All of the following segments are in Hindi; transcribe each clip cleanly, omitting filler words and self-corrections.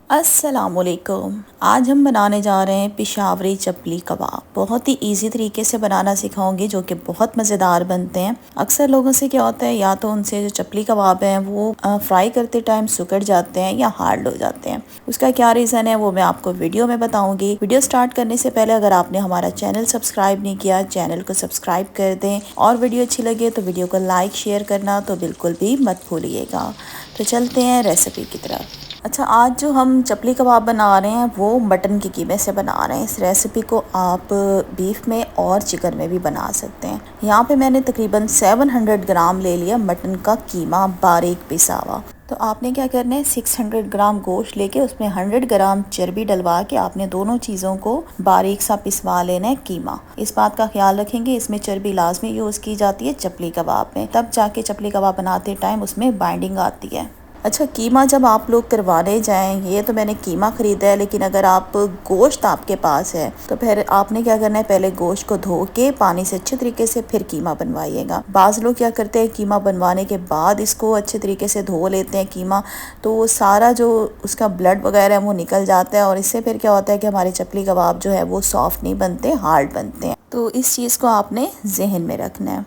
अस्सलामुअलैकुम। आज हम बनाने जा रहे हैं पिशावरी चपली कबाब। बहुत ही इजी तरीके से बनाना सिखाऊंगी जो कि बहुत मज़ेदार बनते हैं। अक्सर लोगों से क्या होता है, या तो उनसे जो चपली कबाब हैं वो फ्राई करते टाइम सुकड़ जाते हैं या हार्ड हो जाते हैं। उसका क्या रीज़न है वो मैं आपको वीडियो में बताऊँगी। वीडियो स्टार्ट करने से पहले अगर आपने हमारा चैनल सब्सक्राइब नहीं किया, चैनल को सब्सक्राइब कर दें और वीडियो अच्छी लगे तो वीडियो को लाइक शेयर करना तो बिल्कुल भी मत भूलिएगा। तो चलते हैं रेसिपी की तरफ। अच्छा, आज जो हम चपली कबाब बना रहे हैं वो मटन के कीमे से बना रहे हैं। इस रेसिपी को आप बीफ में और चिकन में भी बना सकते हैं। यहाँ पे मैंने तकरीबन 700 ग्राम ले लिया मटन का कीमा बारीक पिसा हुआ। तो आपने क्या करना है, 600 ग्राम गोश्त लेके उसमें 100 ग्राम चर्बी डलवा के आपने दोनों चीज़ों को बारीक सा पिसवा लेना है कीमा। इस बात का ख्याल रखेंगे, इसमें चर्बी लाजमी यूज़ की जाती है चपली कबाब में, तब जाके चपली कबाब बनाते टाइम उसमें बाइंडिंग आती है। अच्छा, कीमा जब आप लोग करवाने जाएं, ये तो मैंने कीमा ख़रीदा है, लेकिन अगर आप गोश्त आपके पास है तो फिर आपने क्या करना है, पहले गोश्त को धो के पानी से अच्छे तरीके से फिर कीमा बनवाइएगा। बाज़ लोग क्या करते हैं, कीमा बनवाने के बाद इसको अच्छे तरीके से धो लेते हैं कीमा, तो वो सारा जो उसका ब्लड वगैरह है वो निकल जाता है और इससे फिर क्या होता है कि हमारे चपली कबाब जो है वो सॉफ्ट नहीं बनते, हार्ड बनते हैं। तो इस चीज़ को आपने जहन में रखना है।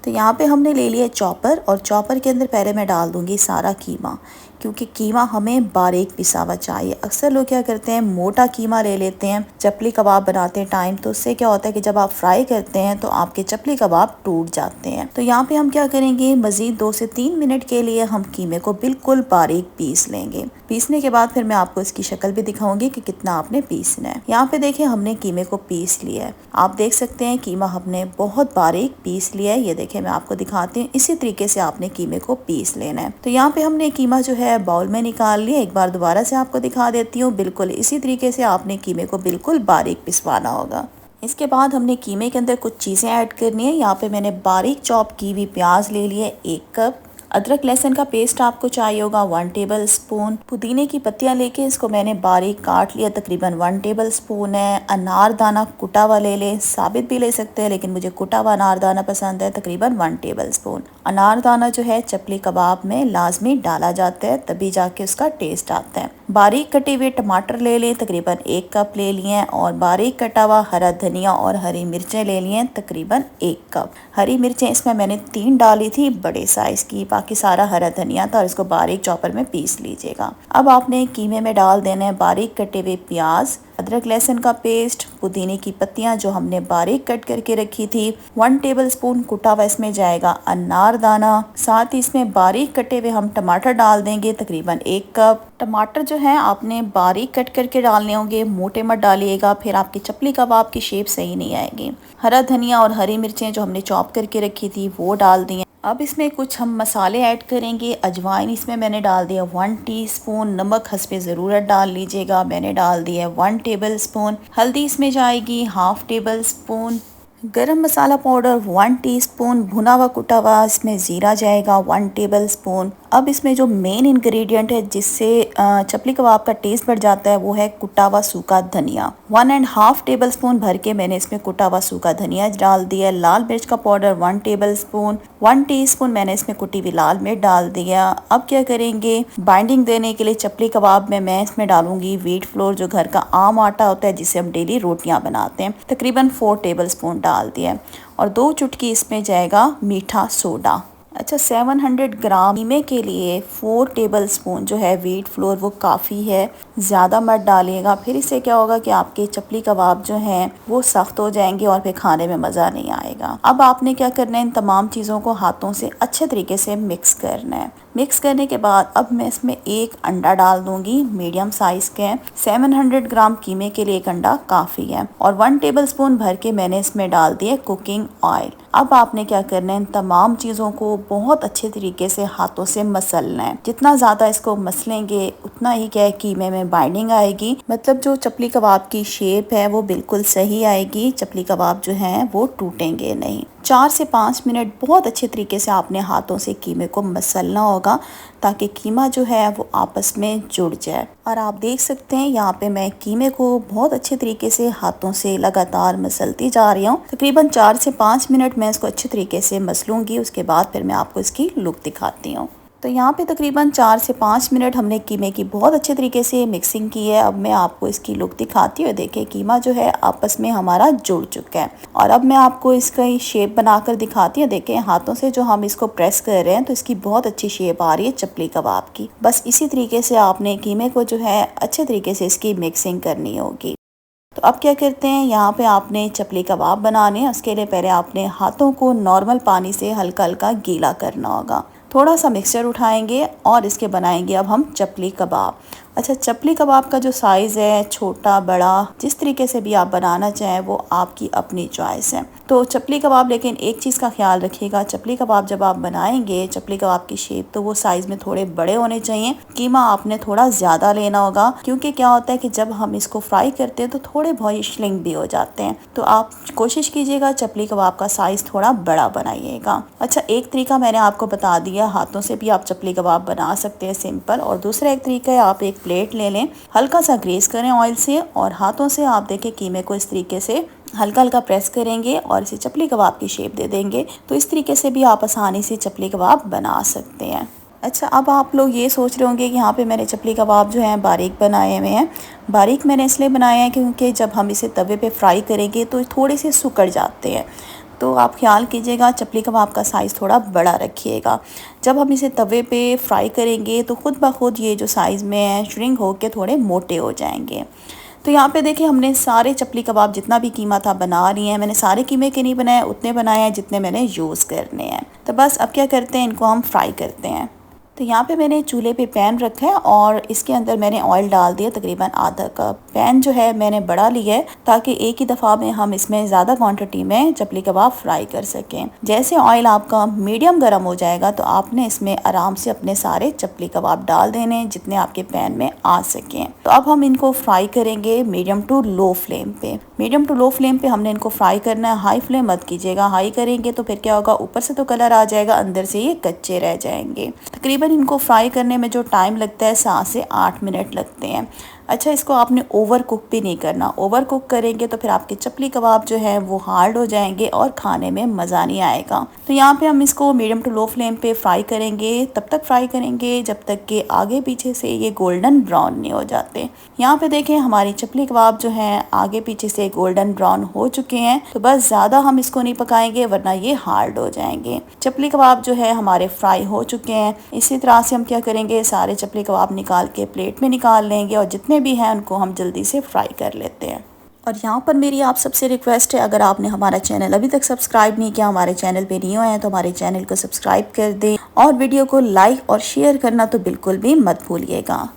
तो यहाँ पे हमने ले लिया चॉपर और चॉपर के अंदर पहले मैं डाल दूँगी सारा कीमा, क्योंकि कीमा हमें बारीक पिसा हुआ चाहिए। अक्सर लोग क्या करते हैं, मोटा कीमा ले लेते हैं चपली कबाब बनाते टाइम, तो उससे क्या होता है कि जब आप फ्राई करते हैं तो आपके चपली कबाब टूट जाते हैं। तो यहाँ पे हम क्या करेंगे, मज़ीद 2 से 3 मिनट के लिए हम कीमे को बिल्कुल बारीक पीस लेंगे। पीसने के बाद फिर मैं आपको इसकी शक्ल भी दिखाऊंगी कि कितना आपने पीसना है। यहाँ पे देखिए हमने कीमे को पीस लिया है। आप देख सकते हैं कीमा हमने बहुत बारीक पीस लिया है। ये देखिए मैं आपको दिखाती हूँ, इसी तरीके से आपने कीमे को पीस लेना है। तो यहाँ पे हमने कीमा जो है बाउल में निकाल लिया। एक बार दोबारा से आपको दिखा देती हूँ, बिल्कुल इसी तरीके से आपने कीमे को बिल्कुल बारीक पिसवाना होगा। इसके बाद हमने कीमे के अंदर कुछ चीज़ें ऐड करनी है। यहाँ पे मैंने बारीक चॉप की हुई प्याज ले ली है 1 कप। अदरक लहसुन का पेस्ट आपको चाहिए होगा 1 टेबल स्पून। पुदीने की पत्तियां लेके इसको मैंने बारीक काट लिया, तकरीबन 1 टेबल स्पून है। अनारदाना कुटा हुआ ले लें, साबित भी ले सकते हैं लेकिन मुझे कुटा हुआ अनारदाना पसंद है, तकरीबन 1 टेबल स्पून। अनारदाना जो है चपली कबाब में लाजमी डाला जाता है, तभी जाके उसका टेस्ट आता है। बारीक कटे हुए टमाटर ले लें, तकरीबन 1 कप ले लिए हैं, और बारीक कटा हुआ हरा धनिया और हरी मिर्चें ले लिए हैं, तकरीबन 1 कप। हरी मिर्चें इसमें मैंने 3 डाली थी बड़े साइज़ की, बाकी सारा हरा धनिया था और इसको बारीक चॉपर में पीस लीजिएगा। अब आपने कीमे में डाल देना है बारीक कटे हुए प्याज, अदरक लहसुन का पेस्ट, पुदीने की पत्तियां जो हमने बारीक कट करके रखी थी, 1 टेबल स्पून कुटा हुआ इसमें जाएगा अनारदाना। साथ ही इसमें बारीक कटे हुए हम टमाटर डाल देंगे, तकरीबन 1 कप। टमाटर जो है आपने बारीक कट करके डालने होंगे, मोटे मत डालिएगा, फिर आपकी चपली कबाब की शेप सही नहीं आएगी। हरा धनिया और हरी मिर्चें जो हमने चॉप करके रखी थी वो डाल दी। अब इसमें कुछ हम मसाले ऐड करेंगे। अजवाइन इसमें मैंने डाल दिया 1 टीस्पून, नमक हस्बे ज़रूरत डाल लीजिएगा, मैंने डाल दिया 1 टेबल स्पून। हल्दी इसमें जाएगी 1/2 टेबल स्पून। गरम मसाला पाउडर 1 टीस्पून। भुना हुआ कुटा हुआ इसमें ज़ीरा जाएगा 1 टेबल स्पून। अब इसमें जो मेन इंग्रेडिएंट है जिससे चपली कबाब का टेस्ट बढ़ जाता है वो है कुटा हुआ सूखा धनिया। 1.5 टेबल स्पून भर के मैंने इसमें कुटा हुआ सूखा धनिया डाल दिया। लाल मिर्च का पाउडर 1 टेबल स्पून। 1 टीस्पून मैंने इसमें कुटी हुई लाल मिर्च डाल दिया। अब क्या करेंगे, बाइंडिंग देने के लिए चपली कबाब में मैं इसमें डालूंगी व्हीट फ्लोर, जो घर का आम आटा होता है जिससे हम डेली रोटियां बनाते हैं, तकरीबन 4 टेबल स्पून डाल दिया। और 2 चुटकी इसमें जाएगा मीठा सोडा। अच्छा, 700 ग्राम कीमे के लिए 4 टेबल स्पून जो है व्हीट फ्लोर वो काफ़ी है, ज़्यादा मत डालिएगा, फिर इससे क्या होगा कि आपके चपली कबाब जो हैं वो सख्त हो जाएंगे और फिर खाने में मज़ा नहीं आएगा। अब आपने क्या करना है, इन तमाम चीज़ों को हाथों से अच्छे तरीके से मिक्स करना है। मिक्स करने के बाद अब मैं इसमें 1 अंडा डाल दूंगी, मीडियम साइज़ के। 700 ग्राम कीमे के लिए 1 अंडा काफ़ी है। और 1 टेबल स्पून भर के मैंने इसमें डाल दिए कुकिंग ऑयल। अब आपने क्या करना है, इन तमाम चीज़ों को बहुत अच्छे तरीके से हाथों से मसलना है। जितना ज़्यादा इसको मसलेंगे उतना ही क्या है कीमे में बाइंडिंग आएगी, मतलब जो चपली कबाब की शेप है वो बिल्कुल सही आएगी। चपली कबाब जो हैं वो टूटेंगे नहीं। 4 से 5 मिनट बहुत अच्छे तरीके से आपने हाथों से कीमे को मसलना होगा ताकि कीमा जो है वो आपस में जुड़ जाए। और आप देख सकते हैं यहाँ पे मैं कीमे को बहुत अच्छे तरीके से हाथों से लगातार मसलती जा रही हूँ। तकरीबन 4 से 5 मिनट मैं इसको अच्छे तरीके से मसलूंगी, उसके बाद फिर मैं आपको इसकी लुक दिखाती हूँ। तो यहाँ पे तकरीबन 4 से 5 मिनट हमने कीमे की बहुत अच्छे तरीके से मिक्सिंग की है। अब मैं आपको इसकी लुक दिखाती हूँ। देखिए कीमा जो है आपस में हमारा जुड़ चुका है और अब मैं आपको इसका शेप बनाकर दिखाती हूँ। देखिए हाथों से जो हम इसको प्रेस कर रहे हैं तो इसकी बहुत अच्छी शेप आ रही है चपली कबाब की। बस इसी तरीके से आपने कीमे को जो है अच्छे तरीके से इसकी मिक्सिंग करनी होगी। तो अब क्या करते हैं, यहाँ पे आपने चपली कबाब बनाने हैं। उसके लिए पहले आपने हाथों को नॉर्मल पानी से हल्का हल्का गीला करना होगा। थोड़ा सा मिक्सचर उठाएंगे और इसके बनाएंगे अब हम चपली कबाब। अच्छा, चपली कबाब का जो साइज़ है, छोटा बड़ा जिस तरीके से भी आप बनाना चाहें वो आपकी अपनी चॉइस है। तो चपली कबाब, लेकिन एक चीज़ का ख्याल रखिएगा, चपली कबाब जब आप बनाएंगे चपली कबाब की शेप, तो वो साइज़ में थोड़े बड़े होने चाहिए। कीमा आपने थोड़ा ज़्यादा लेना होगा, क्योंकि क्या होता है कि जब हम इसको फ्राई करते हैं तो थोड़े बहुत श्रिंक भी हो जाते हैं। तो आप कोशिश कीजिएगा चपली कबाब का साइज़ थोड़ा बड़ा बनाइएगा। अच्छा, एक तरीका मैंने आपको बता दिया, हाथों से भी आप चपली कबाब बना सकते हैं सिंपल। और दूसरा एक तरीका है, आप एक प्लेट ले लें, हल्का सा ग्रीस करें ऑयल से और हाथों से आप देखें कीमे को इस तरीके से हल्का हल्का प्रेस करेंगे और इसे चपली कबाब की शेप दे देंगे। तो इस तरीके से भी आप आसानी से चपली कबाब बना सकते हैं। अच्छा, अब आप लोग ये सोच रहे होंगे कि यहाँ पे मैंने चपली कबाब जो हैं बारीक बनाए हुए हैं। बारीक मैंने इसलिए बनाए हैं क्योंकि जब हम इसे तवे पे फ्राई करेंगे तो थोड़े से सिकुड़ जाते हैं। तो आप ख्याल कीजिएगा चपली कबाब का साइज़ थोड़ा बड़ा रखिएगा। जब हम इसे तवे पे फ्राई करेंगे तो खुद ब खुद ये जो साइज़ में है श्रिंक होकर थोड़े मोटे हो जाएंगे। तो यहाँ पे देखिए हमने सारे चपली कबाब जितना भी कीमा था बना रही हैं। मैंने सारे कीमे के नहीं बनाए, उतने बनाए हैं जितने मैंने यूज़ करने हैं। तो बस अब क्या करते हैं, इनको हम फ्राई करते हैं। तो यहाँ पे मैंने चूल्हे पे पैन रखा है और इसके अंदर मैंने ऑयल डाल दिया तकरीबन आधा कप। पैन जो है मैंने बड़ा लिया है ताकि एक ही दफ़ा में हम इसमें ज़्यादा क्वांटिटी में चपली कबाब फ्राई कर सकें। जैसे ऑयल आपका मीडियम गर्म हो जाएगा तो आपने इसमें आराम से अपने सारे चपली कबाब डाल देने जितने आपके पैन में आ सकें। तो अब हम इनको फ्राई करेंगे मीडियम टू लो फ्लेम पे। मीडियम टू लो फ्लेम पे हमने इनको फ्राई करना है। हाई फ्लेम मत कीजिएगा, हाई करेंगे तो फिर क्या होगा, ऊपर से तो कलर आ जाएगा, अंदर से ये कच्चे रह जाएंगे। तकरीबन इनको फ्राई करने में जो टाइम लगता है 7 से 8 मिनट लगते हैं। अच्छा, इसको आपने ओवर कुक भी नहीं करना। ओवर कुक करेंगे तो फिर आपके चपली कबाब जो है वो हार्ड हो जाएंगे और खाने में मज़ा नहीं आएगा। तो यहाँ पे हम इसको मीडियम टू लो फ्लेम पे फ्राई करेंगे। तब तक फ्राई करेंगे जब तक कि आगे पीछे से ये गोल्डन ब्राउन नहीं हो जाते। यहाँ पे देखें हमारी चपली कबाब जो है आगे पीछे से गोल्डन ब्राउन हो चुके हैं। तो बस ज़्यादा हम इसको नहीं पकाएंगे वरना ये हार्ड हो जाएंगे। चपली कबाब जो है हमारे फ्राई हो चुके हैं। इसी तरह से हम क्या करेंगे, सारे चपली कबाब निकाल के प्लेट में निकाल लेंगे और जितने भी हैं उनको हम जल्दी से फ्राई कर लेते हैं। और यहाँ पर मेरी आप सबसे रिक्वेस्ट है, अगर आपने हमारा चैनल अभी तक सब्सक्राइब नहीं किया, हमारे चैनल पे नहीं हैं तो हमारे चैनल को सब्सक्राइब कर दें और वीडियो को लाइक और शेयर करना तो बिल्कुल भी मत भूलिएगा।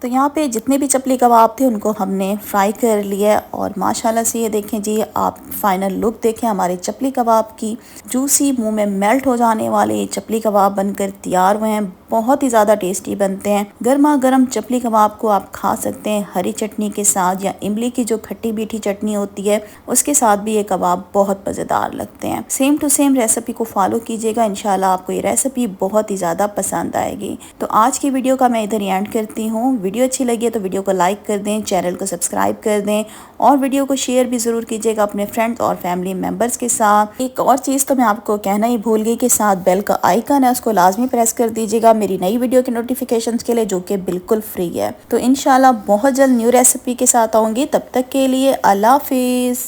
तो यहाँ पे जितने भी चपली कबाब थे उनको हमने फ्राई कर लिया और माशाल्लाह से ये देखें जी, आप फाइनल लुक देखें हमारे चपली कबाब की। जूसी, मुंह में मेल्ट हो जाने वाले चपली कबाब बनकर तैयार हुए हैं। बहुत ही ज़्यादा टेस्टी बनते हैं। गर्मा गर्म चपली कबाब को आप खा सकते हैं हरी चटनी के साथ या इमली की जो खट्टी मीठी चटनी होती है उसके साथ भी ये कबाब बहुत मज़ेदार लगते हैं। सेम टू सेम रेसिपी को फॉलो कीजिएगा, इंशाल्लाह आपको ये रेसिपी बहुत ही ज़्यादा पसंद आएगी। तो आज की वीडियो का मैं इधर ही एंड करती हूँ। वीडियो अच्छी लगी है तो वीडियो को लाइक कर दें, चैनल को सब्सक्राइब कर दें और वीडियो को शेयर भी ज़रूर कीजिएगा अपने फ्रेंड्स और फैमिली मेम्बर्स के साथ। एक और चीज़ तो मैं आपको कहना ही भूल गई कि साथ बेल का आइकन है, उसको लाजमी प्रेस कर दीजिएगा मेरी नई वीडियो के नोटिफिकेशंस के लिए, जो कि बिल्कुल फ्री है। तो इंशाल्लाह बहुत जल्द न्यू रेसिपी के साथ आऊँगी। तब तक के लिए अल्लाह हाफिज़।